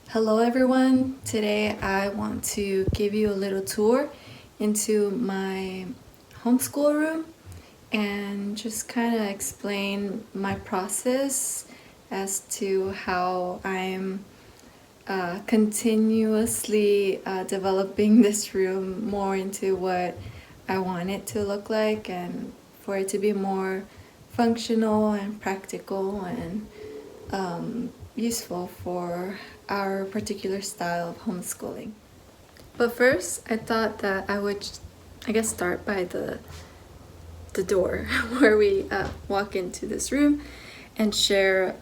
Hello everyone, today I want to give you a little tour into my homeschool room and just kind of explain my process as to how I'm continuously developing this room more into what I want it to look like and for it to be more functional and practical and useful for our particular style of homeschooling. But first, I thought that I would, start by the door where we walk into this room and share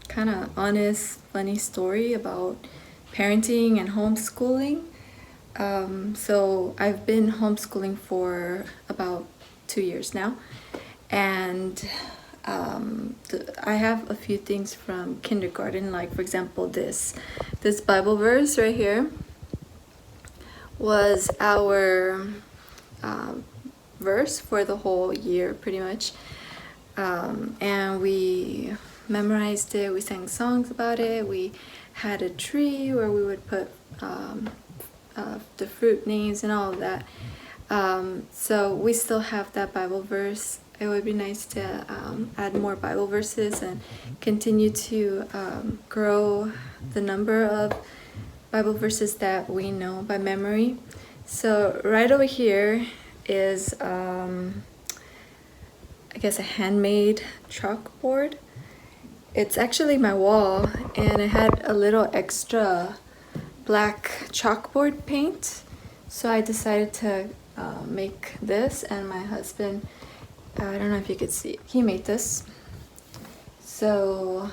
kind of honest, funny story about parenting and homeschooling. So I've been homeschooling for about 2 years now, and I have a few things from kindergarten, like for example this Bible verse right here was our verse for the whole year pretty much, and we memorized it, we sang songs about it, we had a tree where we would put the fruit names and all of that. So we still have that Bible verse. It would be nice to add more Bible verses and continue to grow the number of Bible verses that we know by memory. So right over here is a handmade chalkboard. It's actually my wall, and I had a little extra black chalkboard paint, so I decided to make this, and my husband, I don't know if you could see, he made this. So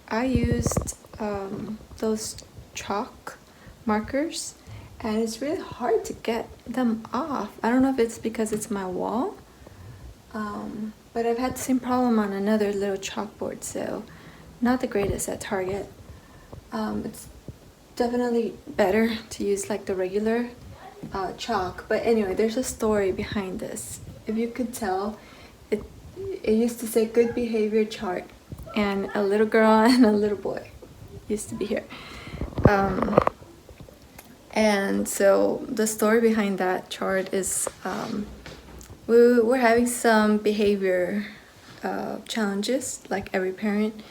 I used those chalk markers, and it's really hard to get them off. I don't know if it's because it's my wall, but I've had the same problem on another little chalkboard, so not the greatest at Target. It's definitely better to use like the regular chalk, but anyway, there's a story behind this. If you could tell, it used to say good behavior chart, and a little girl and a little boy used to be here, and so the story behind that chart is we were having some behavior challenges like every parent.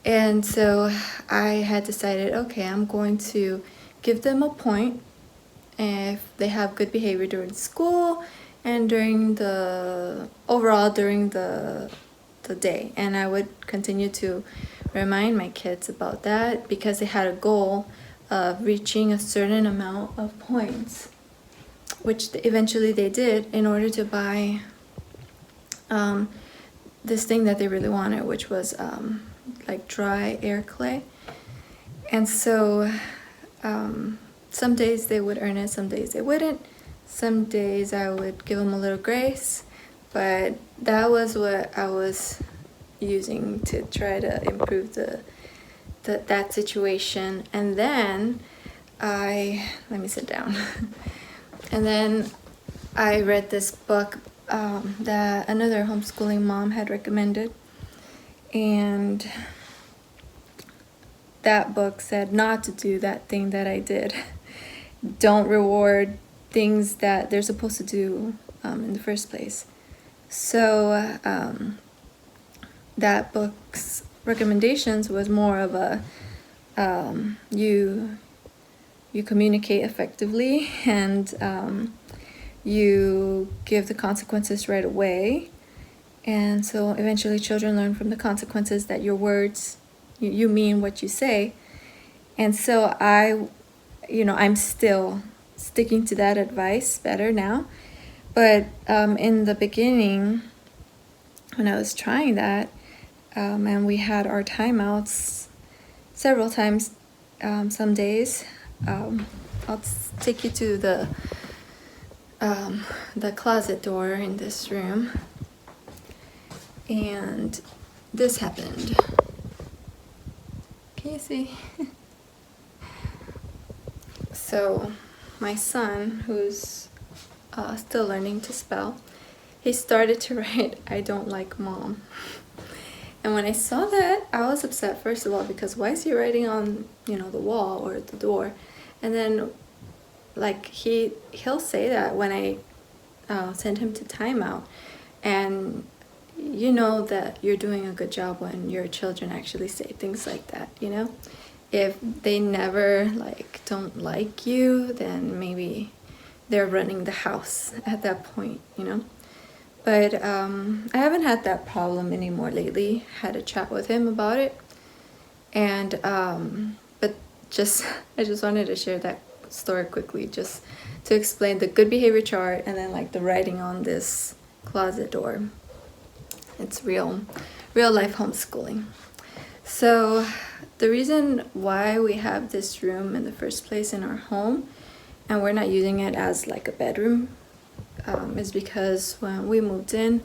And so I had decided, okay, I'm going to give them a point if they have good behavior during school and during the day. And I would continue to remind my kids about that because they had a goal of reaching a certain amount of points, which eventually they did, in order to buy this thing that they really wanted, which was like dry air clay. And so some days they would earn it, some days they wouldn't. Some days I would give them a little grace, but that was what I was using to try to improve that situation. And then let me sit down. And then I read this book that another homeschooling mom had recommended, and that book said not to do that thing that I did. Don't reward things that they're supposed to do in the first place. So that book's recommendations was more of a you communicate effectively, and you give the consequences right away. And so eventually children learn from the consequences that your words, you mean what you say. And so I'm still sticking to that advice better now. But in the beginning, when I was trying that, and we had our timeouts several times, some days, I'll take you to the closet door in this room. And this happened. Can you see? So my son, who's still learning to spell, he started to write, "I don't like mom." And when I saw that, I was upset, first of all, because why is he writing on, you know, the wall or the door? And then, like, he'll say that when I send him to timeout. And you know that you're doing a good job when your children actually say things like that, you know? If they never, like, don't like you, then maybe they're running the house at that point, you know? But I haven't had that problem anymore lately. Had a chat with him about it. And but just I just wanted to share that story quickly, just to explain the good behavior chart and then like the writing on this closet door. It's real life homeschooling. So the reason why we have this room in the first place in our home, and we're not using it as like a bedroom, is because when we moved in,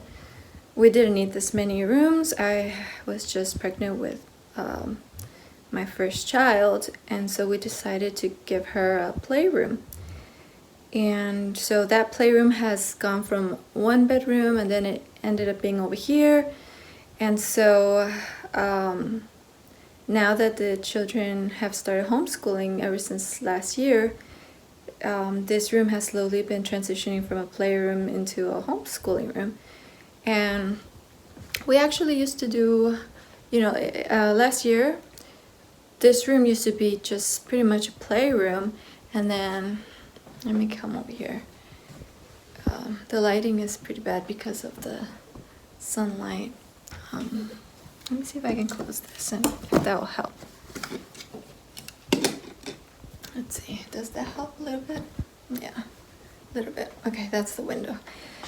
we didn't need this many rooms. I was just pregnant with my first child, and so we decided to give her a playroom. And so that playroom has gone from one bedroom, and then it ended up being over here. And so now that the children have started homeschooling ever since last year, this room has slowly been transitioning from a playroom into a homeschooling room. And we actually used to do, you know, last year, this room used to be just pretty much a playroom. And then, let me come over here. The lighting is pretty bad because of the sunlight. Let me see if I can close this and if that will help. Let's see, does that help a little bit? Yeah, a little bit. Okay, that's the window.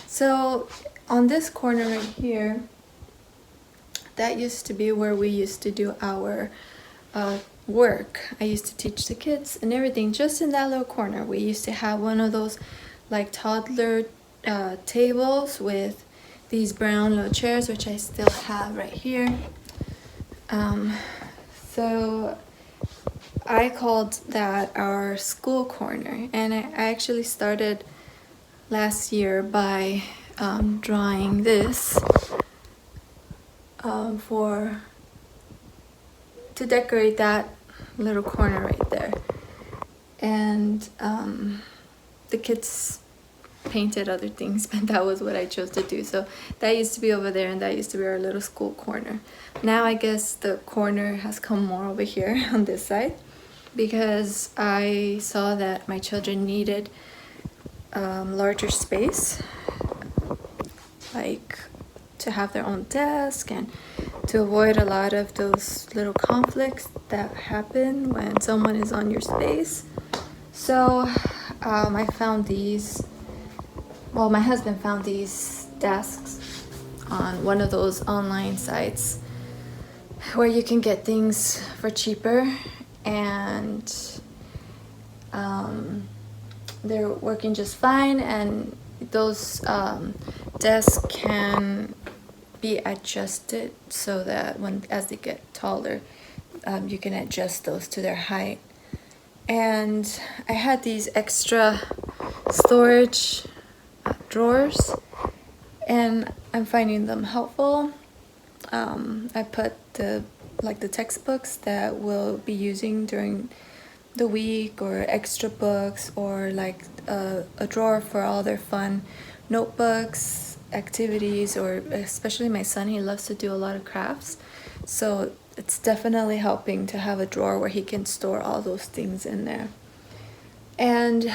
So on this corner right here, that used to be where we used to do our work. I used to teach the kids and everything just in that little corner. We used to have one of those like toddler tables with these brown little chairs, which I still have right here. So I called that our school corner, and I actually started last year by drawing this to decorate that little corner right there. And the kids painted other things, but that was what I chose to do. So that used to be over there, and that used to be our little school corner. Now I guess the corner has come more over here on this side, because I saw that my children needed larger space, like to have their own desk and to avoid a lot of those little conflicts that happen when someone is on your space. So I found these, well, my husband found these desks on one of those online sites where you can get things for cheaper, and they're working just fine. And those desks can be adjusted so that as they get taller, you can adjust those to their height. And I had these extra storage drawers, and I'm finding them helpful. I put the textbooks that we'll be using during the week, or extra books, or like a drawer for all their fun notebooks, activities, or especially my son, he loves to do a lot of crafts. So it's definitely helping to have a drawer where he can store all those things in there. And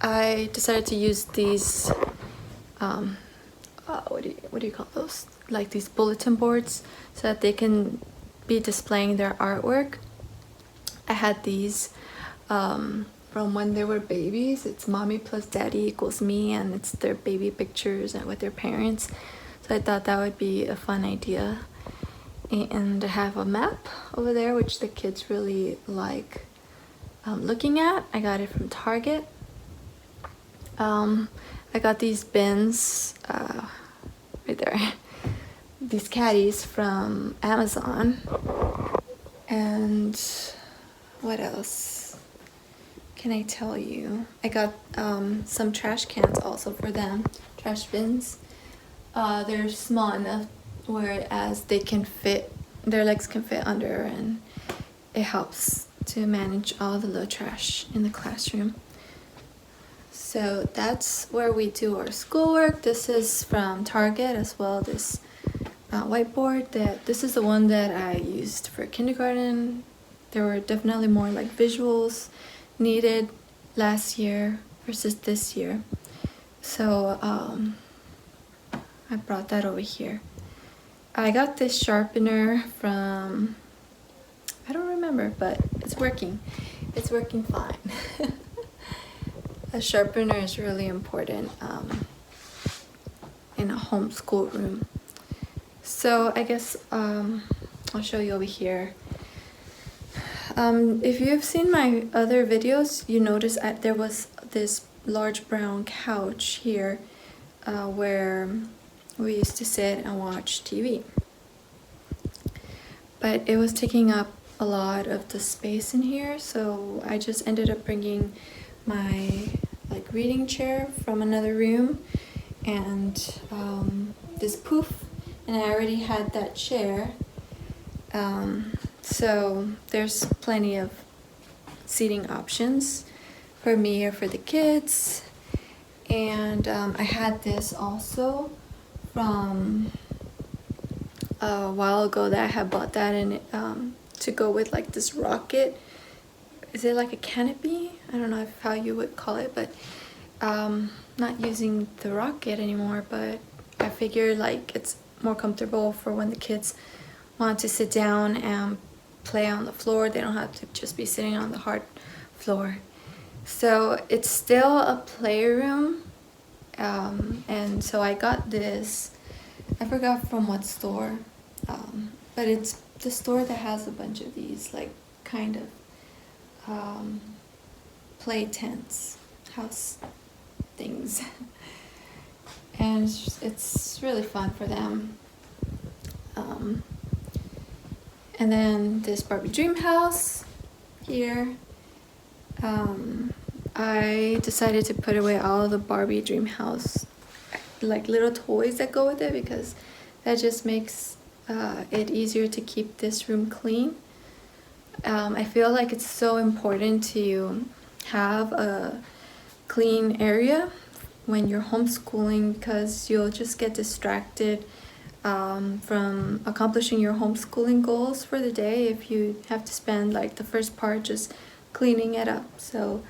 I decided to use these, what do you call those? Like these bulletin boards, so that they can be displaying their artwork. I had these from when they were babies. It's mommy plus daddy equals me, and it's their baby pictures and with their parents. So I thought that would be a fun idea. And I have a map over there, which the kids really like looking at. I got it from Target. I got these bins right there, these caddies from Amazon. And what else can I tell you? I got some trash cans also for them, trash bins. They're small enough whereas they can fit, their legs can fit under, and it helps to manage all the little trash in the classroom. So that's where we do our schoolwork. This is from Target as well, this whiteboard. This is the one that I used for kindergarten. There were definitely more like visuals needed last year versus this year. So I brought that over here. I got this sharpener from, I don't remember, but it's working. It's working fine. A sharpener is really important in a homeschool room. So I guess I'll show you over here. If you've seen my other videos, you notice there was this large brown couch here where we used to sit and watch TV. But it was taking up a lot of the space in here, so I just ended up bringing my like reading chair from another room and this poof, and I already had that chair, so there's plenty of seating options for me or for the kids. And I had this also from a while ago that I had bought that, and to go with like this rocket. Is it like a canopy? I don't know how you would call it, but not using the rocket anymore, but I figured like it's more comfortable for when the kids want to sit down and play on the floor. They don't have to just be sitting on the hard floor. So it's still a playroom, and so I got this, I forgot from what store, but it's the store that has a bunch of these like kind of play tents, house things, and it's really fun for them. And then this Barbie dream house here. I decided to put away all of the Barbie dream house like little toys that go with it, because that just makes it easier to keep this room clean. I feel like it's so important to have a clean area when you're homeschooling, because you'll just get distracted from accomplishing your homeschooling goals for the day if you have to spend like the first part just cleaning it up. So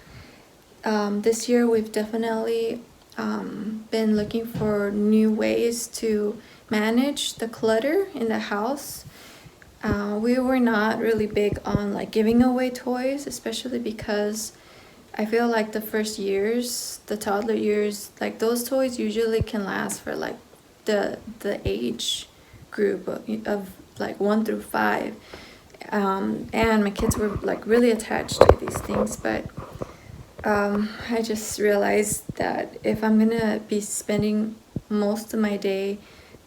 this year we've definitely been looking for new ways to manage the clutter in the house. We were not really big on like giving away toys, especially because I feel like the first years, the toddler years, like those toys usually can last for like the age group of like 1 through 5. And my kids were like really attached to these things, but I just realized that if I'm gonna be spending most of my day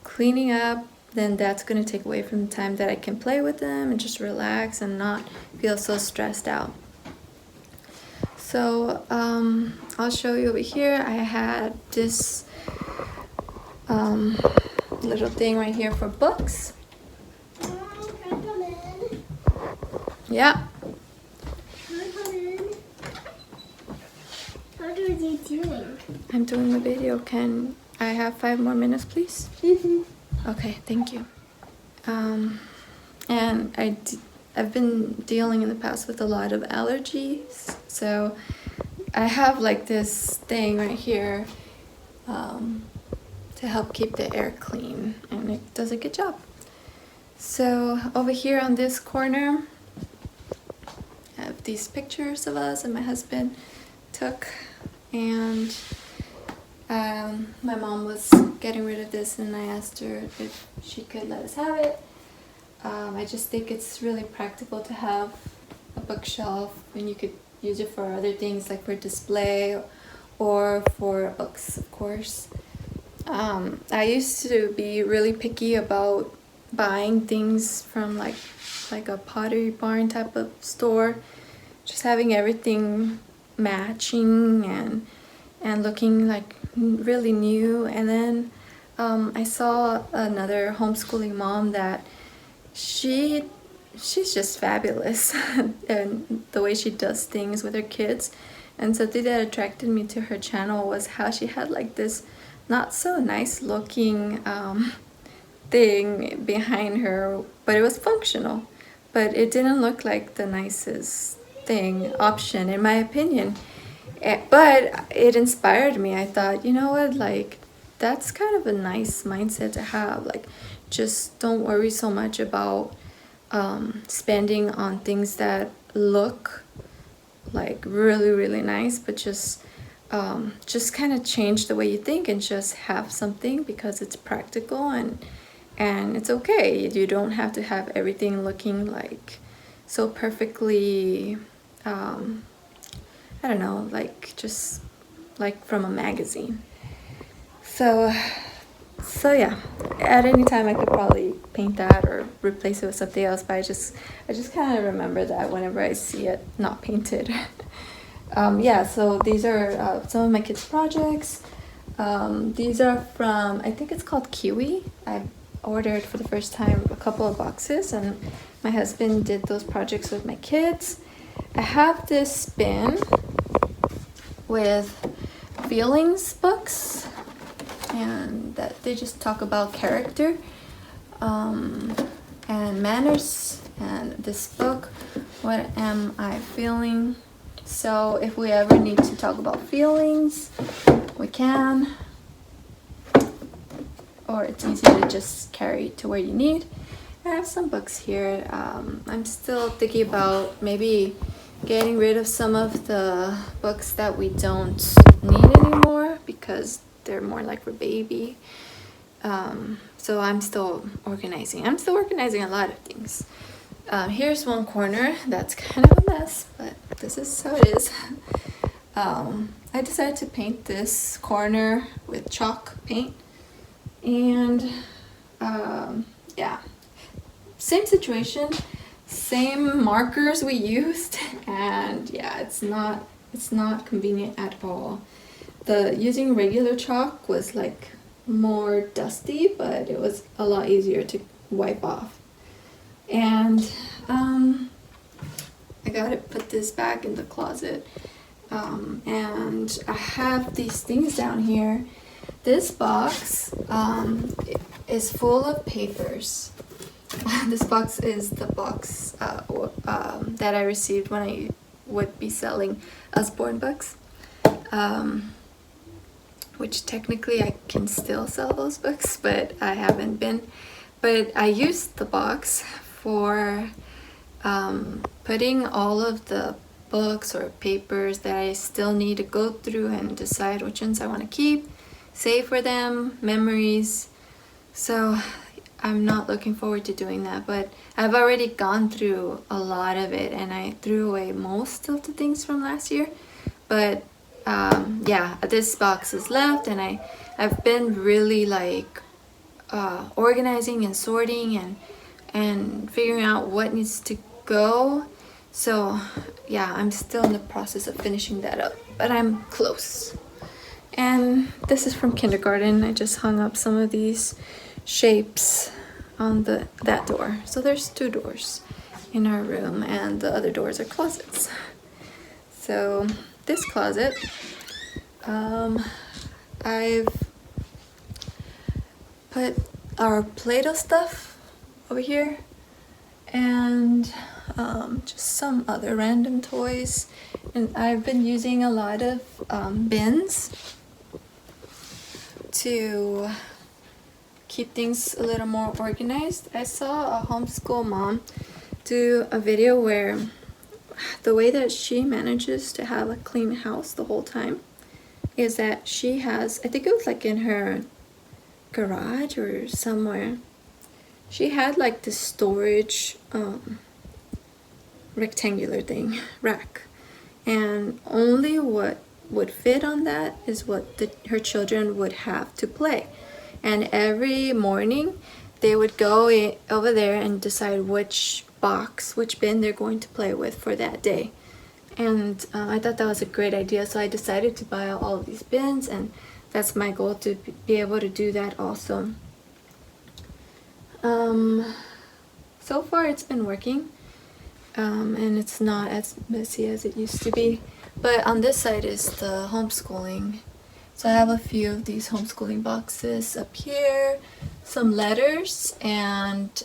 cleaning up, then that's gonna take away from the time that I can play with them and just relax and not feel so stressed out. So I'll show you over here. I had this little thing right here for books. Mom, can I come in? Yeah. Can I come in? What are you doing? I'm doing a video. Can I have 5 more minutes, please? Okay, thank you. And I've been dealing in the past with a lot of allergies, so I have like this thing right here to help keep the air clean, and it does a good job. So over here on this corner, I have these pictures of us and my husband took, and my mom was getting rid of this, and I asked her if she could let us have it. I just think it's really practical to have a bookshelf, and you could use it for other things like for display or for books, of course. I used to be really picky about buying things from like a Pottery Barn type of store, just having everything matching and looking like really new. And then I saw another homeschooling mom that she's just fabulous and the way she does things with her kids. And something that attracted me to her channel was how she had like this not so nice looking thing behind her, but it was functional. But it didn't look like the nicest option in my opinion. But it inspired me. I thought, you know what, like that's kind of a nice mindset to have. Like, just don't worry so much about spending on things that look like really, really nice, but just kind of change the way you think and just have something because it's practical and it's okay. You don't have to have everything looking like so perfectly, I don't know, like just like from a magazine. So yeah, at any time I could probably paint that or replace it with something else, but I just kind of remember that whenever I see it not painted. Yeah, so these are some of my kids' projects. These are from, I think it's called Kiwi. I ordered for the first time a couple of boxes, and my husband did those projects with my kids. I have this bin with feelings books, and that they just talk about character and manners. And this book, What Am I Feeling? So if we ever need to talk about feelings, we can, or it's easy to just carry to where you need. I have some books here. I'm still thinking about maybe getting rid of some of the books that we don't need anymore because they're more like for baby. So I'm still organizing. I'm still organizing a lot of things. Here's one corner that's kind of a mess, but this is how it is. I decided to paint this corner with chalk paint, and yeah, same situation, same markers we used, and yeah, it's not convenient at all. Using regular chalk was like more dusty, but it was a lot easier to wipe off. And I gotta put this back in the closet. And I have these things down here. This box is full of papers. This box is the box that I received when I would be selling Usborne books. Which technically I can still sell those books, but I haven't been. But I used the box for putting all of the books or papers that I still need to go through and decide which ones I want to keep, save for them, memories. So I'm not looking forward to doing that, but I've already gone through a lot of it, and I threw away most of the things from last year. But yeah, this box is left, and I've been really like organizing and sorting and figuring out what needs to go. So yeah, I'm still in the process of finishing that up, but I'm close. And this is from kindergarten. I just hung up some of these shapes on that door. So there's 2 doors in our room, and the other doors are closets. So this closet, I've put our Play-Doh stuff over here, and just some other random toys. And I've been using a lot of bins to keep things a little more organized. I saw a homeschool mom do a video where the way that she manages to have a clean house the whole time is that she has, I think it was like in her garage or somewhere, she had like this storage rectangular thing, rack, and only what would fit on that is what her children would have to play. And every morning they would go over there and decide which bin they're going to play with for that day. And I thought that was a great idea, so I decided to buy all of these bins, and that's my goal, to be able to do that also. So far it's been working, and it's not as messy as it used to be. But on this side is the homeschooling. So I have a few of these homeschooling boxes up here, some letters, and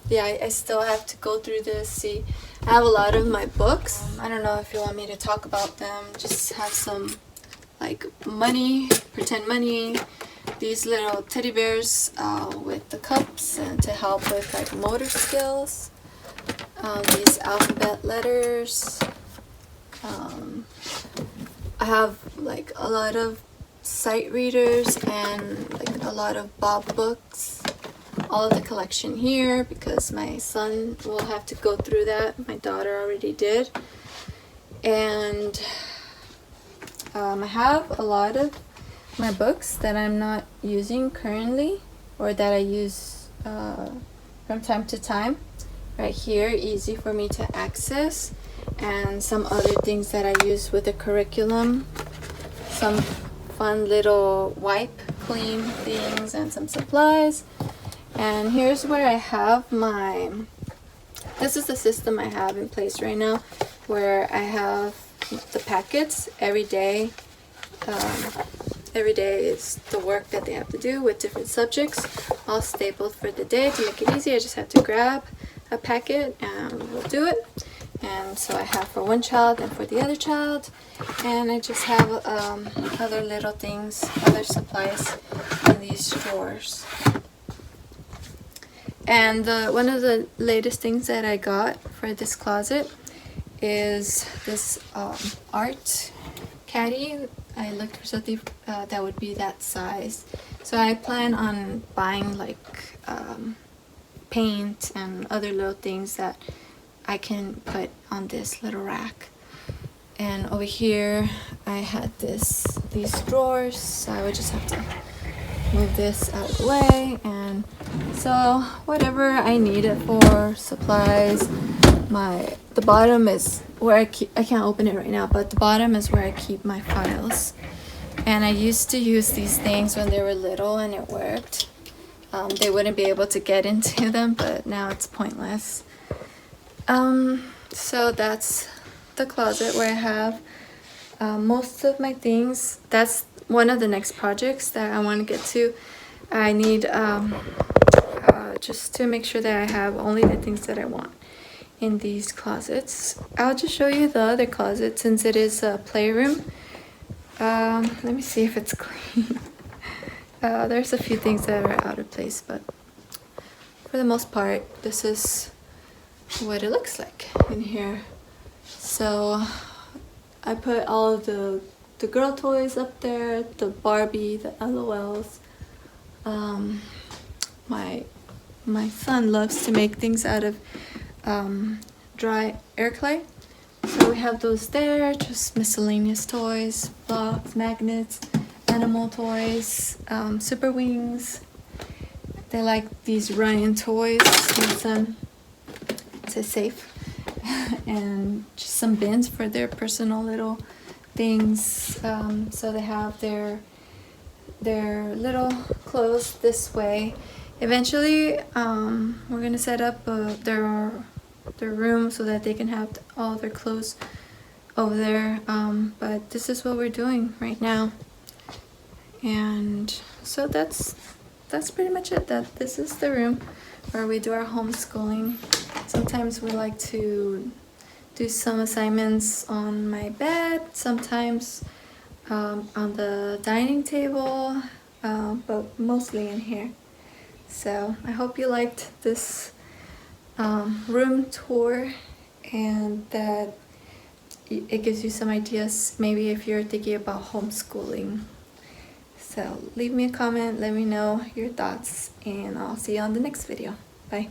yeah, I still have to go through this. See, I have a lot of my books. I don't know if you want me to talk about them. Just have some like money, pretend money, these little teddy bears with the cups and to help with like motor skills. These alphabet letters. I have like a lot of sight readers and like a lot of Bob books. All of the collection here because my son will have to go through that. My daughter already did. And I have a lot of my books that I'm not using currently, or that I use from time to time. Right here, easy for me to access. And some other things that I use with the curriculum. Some fun little wipe clean things and some supplies. And here's where I have my, this is the system I have in place right now, where I have the packets every day. Every day is the work that they have to do with different subjects, all stapled for the day. To make it easy, I just have to grab a packet and we'll do it. And so I have for one child and for the other child. And I just have other little things, other supplies in these drawers. And one of the latest things that I got for this closet is this art caddy. I looked for something that would be that size. So I plan on buying like paint and other little things that I can put on this little rack. And over here I had these drawers, so I would just have to move this out of the way. And so whatever I need it for, supplies, the bottom is where I can't open it right now, but the bottom is where I keep my files. And I used to use these things when they were little and it worked. They wouldn't be able to get into them, but now it's pointless. So that's the closet where I have most of my things. That's one of the next projects that I want to get to. I need just to make sure that I have only the things that I want in these closets. I'll just show you the other closet since it is a playroom. Let me see if it's clean. There's a few things that are out of place, but for the most part, this is what it looks like in here. So I put all of the girl toys up there, the Barbie, the LOLs. My son loves to make things out of dry air clay. So we have those there, just miscellaneous toys, blocks, magnets, animal toys, super wings. They like these run-in toys. My son says safe. And just some bins for their personal little things. So they have their little clothes this way. Eventually, we're gonna set up their room so that they can have all their clothes over there. But this is what we're doing right now. And so that's pretty much it. This is the room where we do our homeschooling. Sometimes we like to do some assignments on my bed, sometimes on the dining table, but mostly in here. So I hope you liked this room tour and that it gives you some ideas maybe if you're thinking about homeschooling. So leave me a comment, let me know your thoughts, and I'll see you on the next video. Bye.